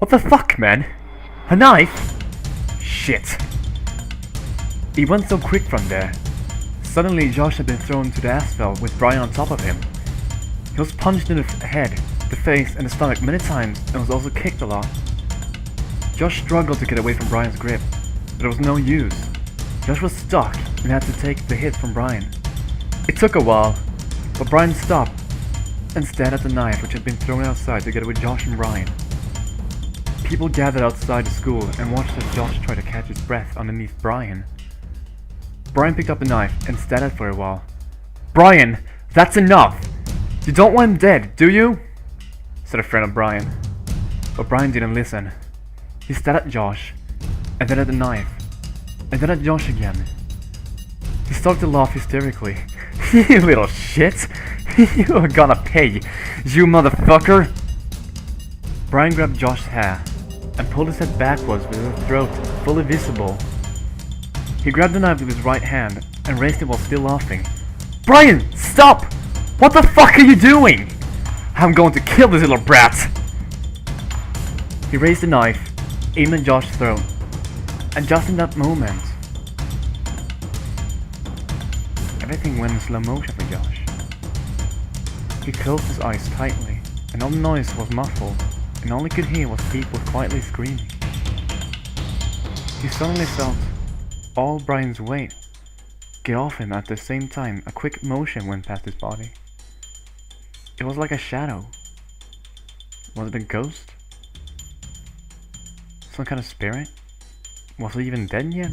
What the fuck, man? A knife? Shit. He went so quick from there. Suddenly, Josh had been thrown to the asphalt with Brian on top of him. He was punched in the head, the face, and the stomach many times, and was also kicked a lot. Josh struggled to get away from Brian's grip, but it was no use. Josh was stuck and had to take the hit from Brian. It took a while, but Brian stopped and stared at the knife which had been thrown outside together with Josh and Brian. People gathered outside the school and watched as Josh tried to catch his breath underneath Brian. Brian picked up the knife and stared at it for a while. "Brian, that's enough! You don't want him dead, do you?" said a friend of Brian. But Brian didn't listen. He stared at Josh, and then at the knife, and then at Josh again. He started to laugh hysterically. "You little shit! You are gonna pay, you motherfucker!" Brian grabbed Josh's hair and pulled his head backwards with his throat fully visible. He grabbed the knife with his right hand and raised it while still laughing. "Brian, stop! What the fuck are you doing? I'm going to kill this little brat!" He raised the knife, aimed at Josh's throat, and just in that moment, everything went in slow motion for Josh. He closed his eyes tightly, and all the noise was muffled, and all he could hear was people quietly screaming. He suddenly felt all Brian's weight get off him at the same time. A quick motion went past his body. It was like a shadow. Was it a ghost? Some kind of spirit? Was he even dead yet?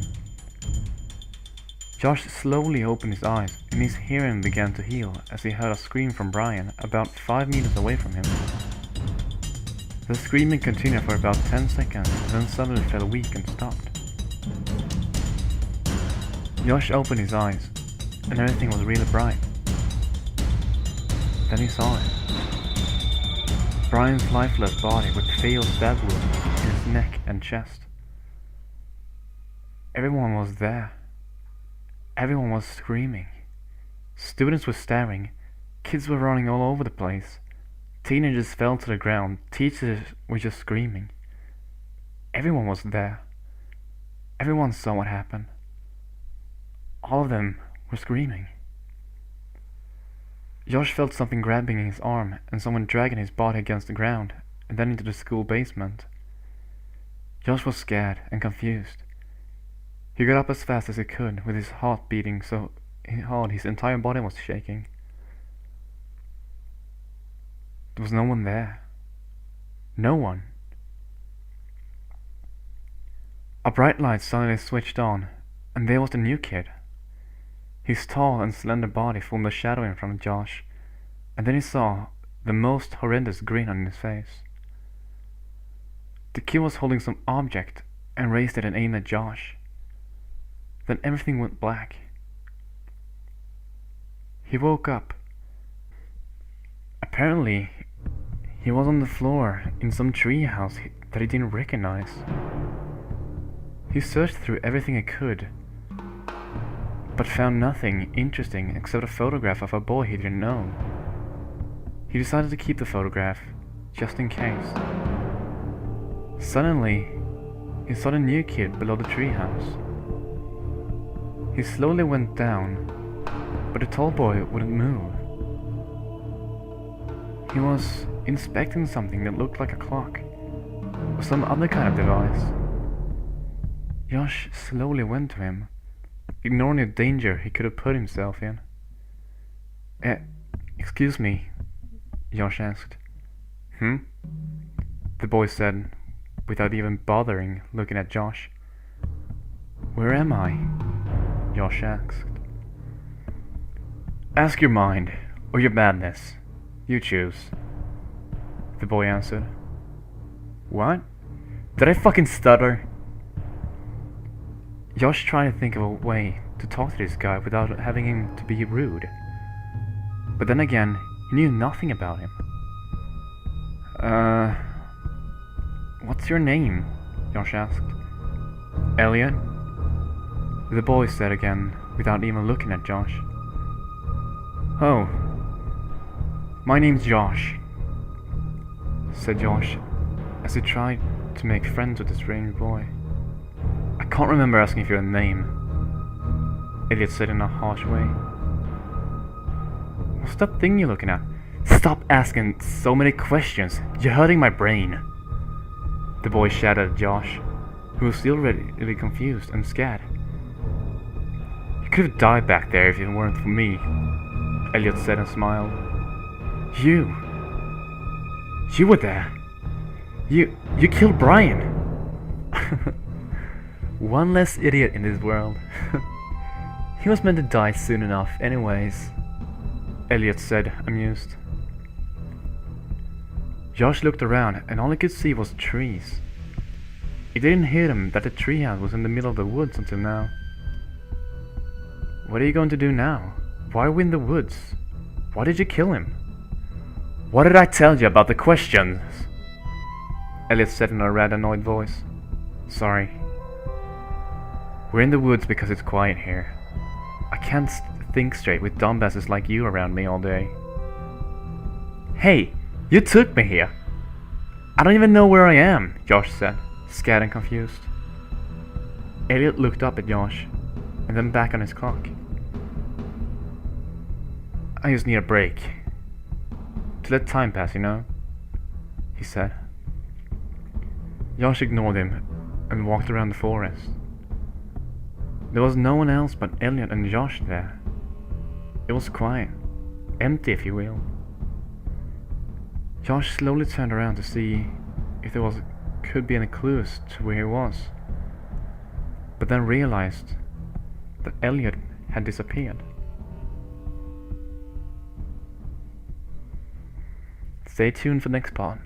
Josh slowly opened his eyes, and his hearing began to heal as he heard a scream from Brian about 5 meters away from him. The screaming continued for about 10 seconds, then suddenly fell weak and stopped. Josh opened his eyes, and everything was really bright. Then he saw it. Brian's lifeless body with failed stab wounds in his neck and chest. Everyone was there. Everyone was screaming. Students were staring. Kids were running all over the place. Teenagers fell to the ground. Teachers were just screaming. Everyone was there. Everyone saw what happened. All of them were screaming. Josh felt something grabbing his arm and someone dragging his body against the ground and then into the school basement. Josh was scared and confused. He got up as fast as he could, with his heart beating so hard his entire body was shaking. There was no one there. No one. A bright light suddenly switched on, and there was the new kid. His tall and slender body formed a shadow in front of Josh, and then he saw the most horrendous grin on his face. The kid was holding some object and raised it and aimed at Josh. Then everything went black. He woke up. Apparently, he was on the floor in some treehouse that he didn't recognize. He searched through everything he could, but found nothing interesting except a photograph of a boy he didn't know. He decided to keep the photograph, just in case. Suddenly, he saw the new kid below the treehouse. He slowly went down, but the tall boy wouldn't move. He was inspecting something that looked like a clock, or some other kind of device. Josh slowly went to him, ignoring the danger he could have put himself in. Excuse me, Josh asked. The boy said, without even bothering looking at Josh. "Where am I?" Josh asked. "Ask your mind, or your madness. You choose," the boy answered. "What? Did I fucking stutter?" Josh tried to think of a way to talk to this guy without having him to be rude. But then again, he knew nothing about him. What's your name?" Josh asked. "Elliot," the boy said again, without even looking at Josh. "Oh, my name's Josh," said Josh, as he tried to make friends with the strange boy. I can't remember asking for your name, Elliot said in a harsh way. What's that thing you're looking at? Stop asking so many questions. You're hurting my brain. The boy shouted at Josh, who was still really confused and scared. You could have died back there if it weren't for me, Elliot said and smiled. You were there. You killed Brian. One less idiot in this world. He was meant to die soon enough anyways, Elliot said, amused. Josh looked around and all he could see was trees. It didn't hit him that the treehouse was in the middle of the woods until now. What are you going to do now? Why are we in the woods? Why did you kill him? What did I tell you about the questions? Elliot said in a rather annoyed voice. Sorry. We're in the woods because it's quiet here. I can't think straight with dumbasses like you around me all day. Hey, you took me here. I don't even know where I am, Josh said, scared and confused. Elliot looked up at Josh, and then back on his clock. I just need a break. To let time pass, you know, he said. Josh ignored him and walked around the forest. There was no one else but Elliot and Josh there. It was quiet, empty if you will. Josh slowly turned around to see if there could be any clues to where he was, but then realized that Elliot had disappeared. Stay tuned for the next part.